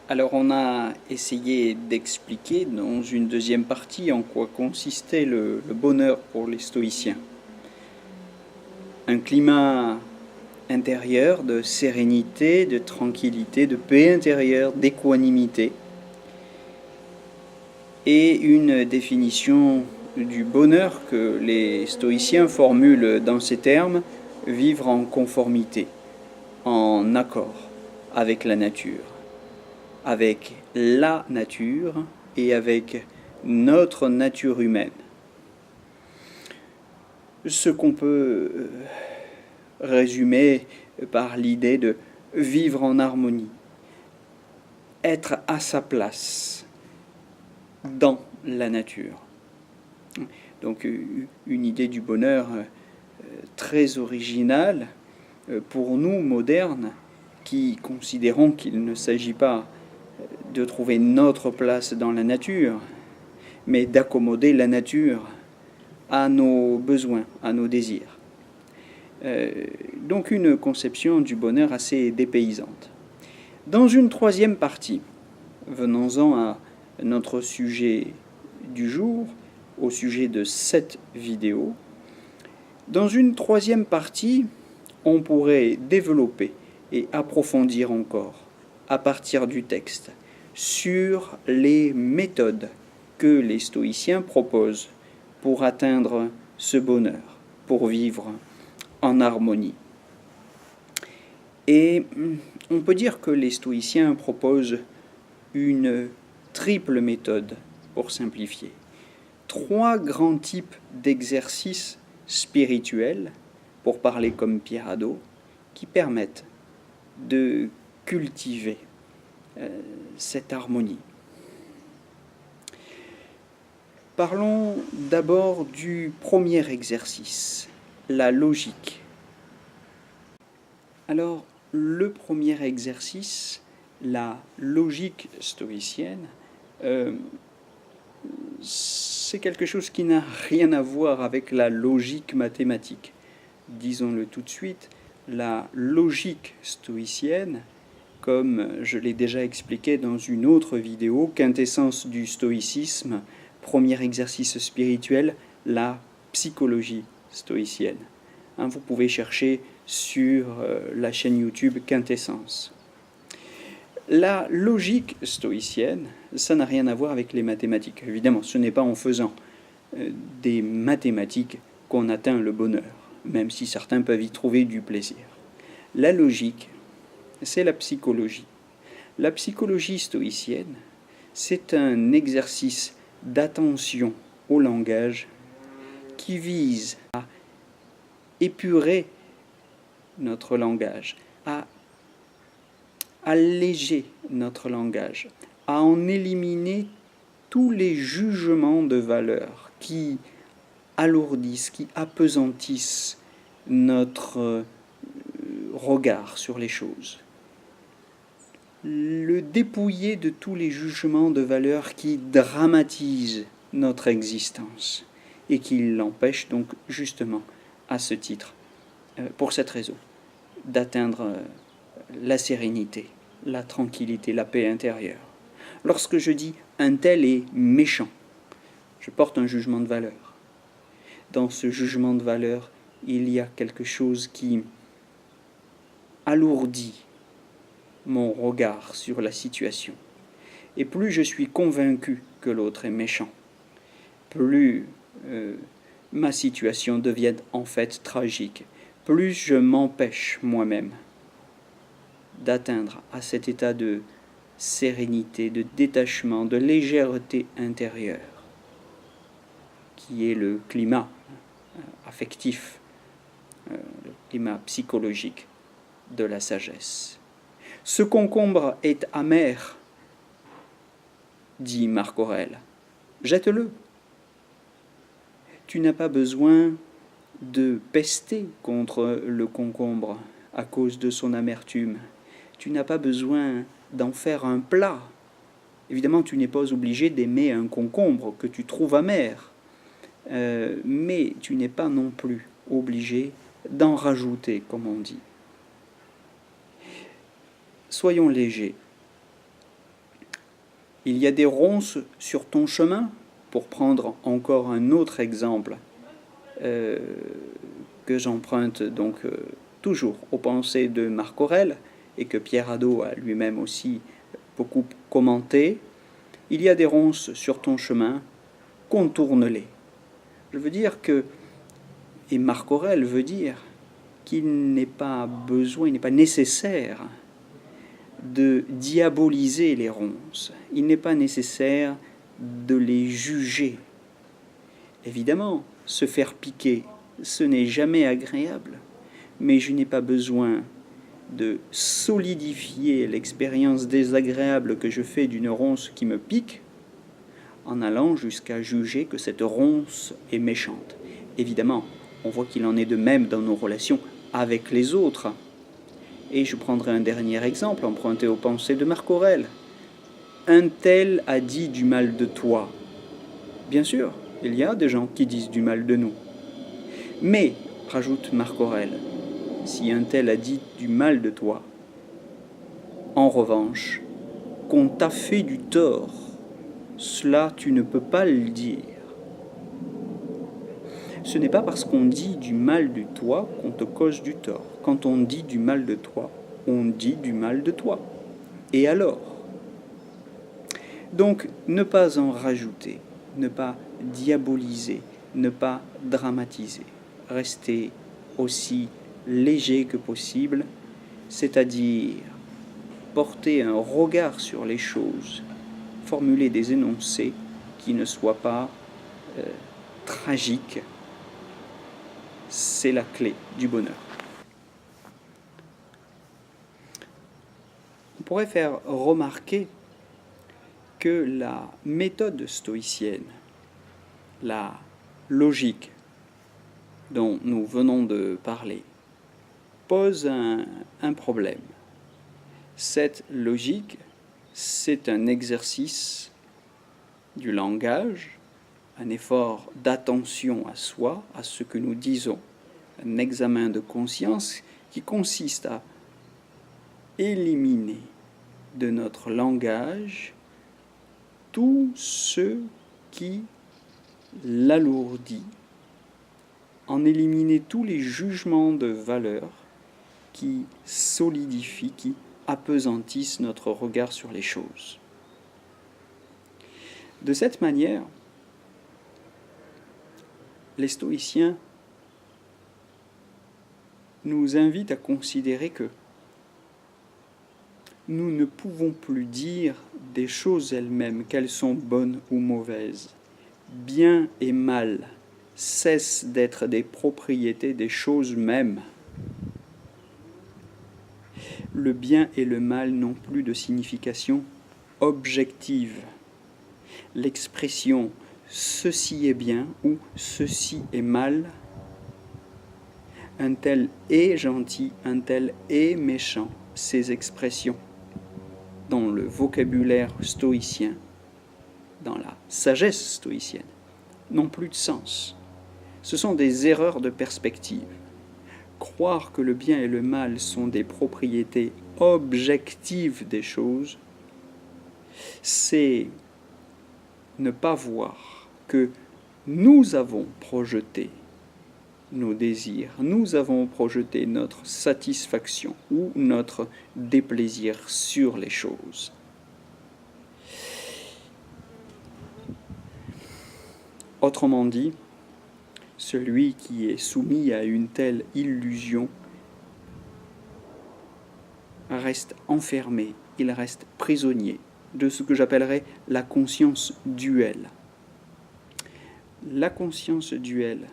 Alors on a essayé d'expliquer dans une deuxième partie en quoi consistait le bonheur pour les stoïciens. Un climat intérieur de sérénité, de tranquillité, de paix intérieure, d'équanimité, et une définition du bonheur que les stoïciens formulent dans ces termes: vivre en conformité, en accord avec la nature, avec la nature et avec notre nature humaine. Ce qu'on peut résumer par l'idée de vivre en harmonie, être à sa place dans la nature. Donc une idée du bonheur très originale pour nous modernes, qui considérons qu'il ne s'agit pas de trouver notre place dans la nature, mais d'accommoder la nature à nos besoins, à nos désirs. Donc une conception du bonheur assez dépaysante. Dans une troisième partie, venons-en à notre sujet du jour, au sujet de cette vidéo. Dans une troisième partie, on pourrait développer et approfondir encore, à partir du texte, sur les méthodes que les stoïciens proposent pour atteindre ce bonheur, pour vivre en harmonie. Et on peut dire que les stoïciens proposent une triple méthode, pour simplifier. 3 grands types d'exercices spirituels, pour parler comme Pierre Hadot, qui permettent de cultiver cette harmonie. Parlons d'abord du premier exercice, la logique. Alors, le premier exercice, la logique stoïcienne, c'est quelque chose qui n'a rien à voir avec la logique mathématique. Disons-le tout de suite, la logique stoïcienne, comme je l'ai déjà expliqué dans une autre vidéo, quintessence du stoïcisme, premier exercice spirituel, la psychologie stoïcienne. Vous pouvez chercher sur la chaîne YouTube Quintessence. La logique stoïcienne, ça n'a rien à voir avec les mathématiques. Évidemment, ce n'est pas en faisant des mathématiques qu'on atteint le bonheur, même si certains peuvent y trouver du plaisir. La logique, c'est la psychologie. La psychologie stoïcienne, c'est un exercice d'attention au langage qui vise à épurer notre langage, à alléger notre langage, à en éliminer tous les jugements de valeur qui alourdissent, qui appesantissent notre regard sur les choses. Le dépouiller de tous les jugements de valeur qui dramatisent notre existence et qui l'empêchent donc justement à ce titre, pour cette raison, d'atteindre la sérénité, la tranquillité, la paix intérieure. Lorsque je dis un tel est méchant, je porte un jugement de valeur. Dans ce jugement de valeur, il y a quelque chose qui alourdit mon regard sur la situation. Et plus je suis convaincu que l'autre est méchant, plus ma situation devient en fait tragique, plus je m'empêche moi-même d'atteindre à cet état de sérénité, de détachement, de légèreté intérieure, qui est le climat affectif, le climat psychologique de la sagesse. Ce concombre est amer, dit Marc Aurèle. Jette-le. Tu n'as pas besoin de pester contre le concombre à cause de son amertume. Tu n'as pas besoin d'en faire un plat. Évidemment, tu n'es pas obligé d'aimer un concombre que tu trouves amer, mais tu n'es pas non plus obligé d'en rajouter, comme on dit. Soyons légers. Il y a des ronces sur ton chemin, pour prendre encore un autre exemple que j'emprunte donc toujours aux pensées de Marc Aurèle et que Pierre Hadot a lui-même aussi beaucoup commenté. Il y a des ronces sur ton chemin, contourne-les. Je veux dire que, et Marc Aurèle veut dire qu'il n'est pas besoin, il n'est pas nécessaire de diaboliser les ronces. Il n'est pas nécessaire de les juger. Évidemment, se faire piquer, ce n'est jamais agréable, mais je n'ai pas besoin de solidifier l'expérience désagréable que je fais d'une ronce qui me pique en allant jusqu'à juger que cette ronce est méchante. Évidemment, on voit qu'il en est de même dans nos relations avec les autres. Et je prendrai un dernier exemple emprunté aux pensées de Marc Aurèle. Un tel a dit du mal de toi. Bien sûr, il y a des gens qui disent du mal de nous. Mais, rajoute Marc Aurèle, si un tel a dit du mal de toi, en revanche, qu'on t'a fait du tort, cela tu ne peux pas le dire. Ce n'est pas parce qu'on dit du mal de toi qu'on te cause du tort. Quand on dit du mal de toi, on dit du mal de toi. Et alors? Donc, ne pas en rajouter, ne pas diaboliser, ne pas dramatiser. Rester aussi léger que possible, c'est-à-dire porter un regard sur les choses, formuler des énoncés qui ne soient pas tragiques. C'est la clé du bonheur. On pourrait faire remarquer que la méthode stoïcienne, la logique dont nous venons de parler, pose un problème. Cette logique, c'est un exercice du langage, un effort d'attention à soi, à ce que nous disons, un examen de conscience qui consiste à éliminer de notre langage tout ce qui l'alourdit, en éliminer tous les jugements de valeur qui solidifient, qui apesantissent notre regard sur les choses. De cette manière, les stoïciens nous invitent à considérer que nous ne pouvons plus dire des choses elles-mêmes, qu'elles sont bonnes ou mauvaises. Bien et mal cessent d'être des propriétés des choses mêmes. Le bien et le mal n'ont plus de signification objective. L'expression « ceci est bien » ou « ceci est mal », un tel est gentil, un tel est méchant, ces expressions, dans le vocabulaire stoïcien, dans la sagesse stoïcienne, n'ont plus de sens. Ce sont des erreurs de perspective. Croire que le bien et le mal sont des propriétés objectives des choses, c'est ne pas voir que nous avons projeté nos désirs, nous avons projeté notre satisfaction ou notre déplaisir sur les choses. Autrement dit, celui qui est soumis à une telle illusion reste enfermé, il reste prisonnier de ce que j'appellerais la conscience duelle. La conscience duelle,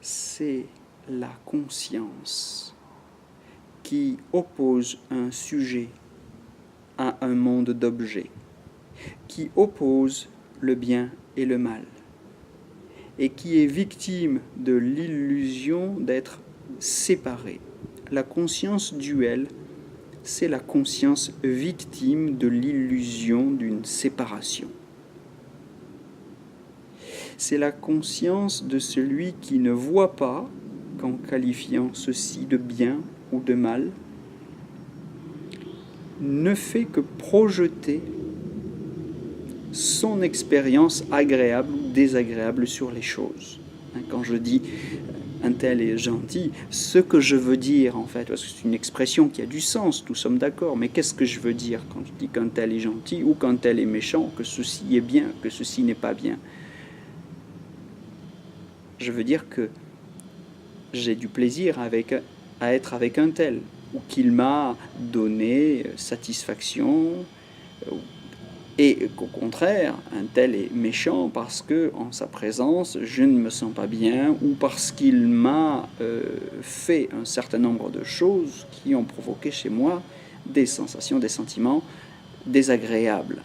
c'est la conscience qui oppose un sujet à un monde d'objets, qui oppose le bien et le mal, et qui est victime de l'illusion d'être séparé. La conscience duelle, c'est la conscience victime de l'illusion d'une séparation. C'est la conscience de celui qui ne voit pas qu'en qualifiant ceci de bien ou de mal, ne fait que projeter son expérience agréable ou désagréable sur les choses. Quand je dis un tel est gentil, ce que je veux dire en fait, parce que c'est une expression qui a du sens, nous sommes d'accord, mais qu'est-ce que je veux dire quand je dis qu'un tel est gentil ou qu'un tel est méchant, que ceci est bien, que ceci n'est pas bien? Je veux dire que j'ai du plaisir à être avec un tel, ou qu'il m'a donné satisfaction, et qu'au contraire, un tel est méchant parce que, en sa présence, je ne me sens pas bien, ou parce qu'il m'a fait un certain nombre de choses qui ont provoqué chez moi des sensations, des sentiments désagréables.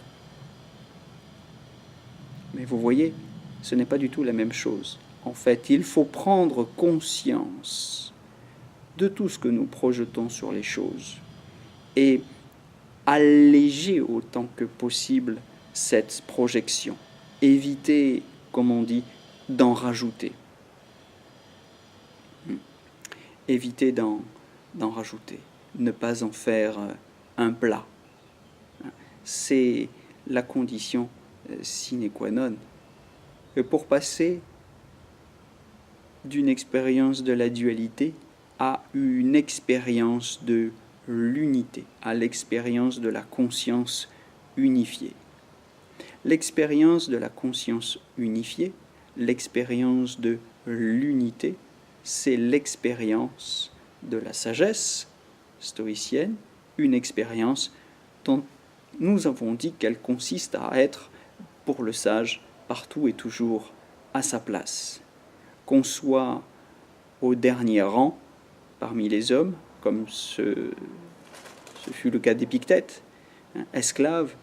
Mais vous voyez, ce n'est pas du tout la même chose. En fait, il faut prendre conscience de tout ce que nous projetons sur les choses et alléger autant que possible cette projection. Éviter, comme on dit, d'en rajouter. Éviter d'en rajouter. Ne pas en faire un plat. C'est la condition sine qua non. Et pour passer d'une expérience de la dualité à une expérience de l'unité, à l'expérience de la conscience unifiée. L'expérience de la conscience unifiée, l'expérience de l'unité, c'est l'expérience de la sagesse stoïcienne, une expérience dont nous avons dit qu'elle consiste à être, pour le sage, partout et toujours à sa place. Qu'on soit au dernier rang parmi les hommes, comme ce fut le cas d'Épictète, esclave,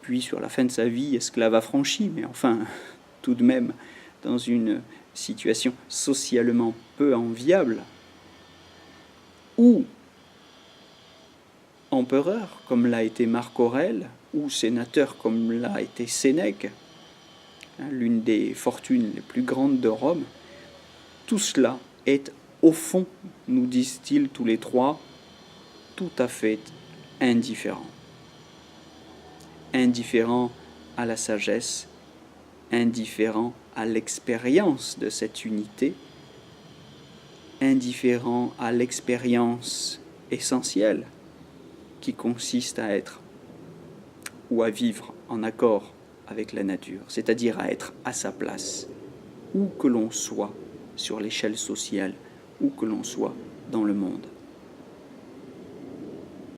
puis sur la fin de sa vie, esclave affranchi, mais enfin, tout de même, dans une situation socialement peu enviable, ou empereur, comme l'a été Marc Aurèle, ou sénateur, comme l'a été Sénèque, l'une des fortunes les plus grandes de Rome, tout cela est, au fond, nous disent-ils tous les trois, tout à fait indifférent. Indifférent à la sagesse, indifférent à l'expérience de cette unité, indifférent à l'expérience essentielle qui consiste à être ou à vivre en accord avec la nature, c'est-à-dire à être à sa place, où que l'on soit sur l'échelle sociale, où que l'on soit dans le monde.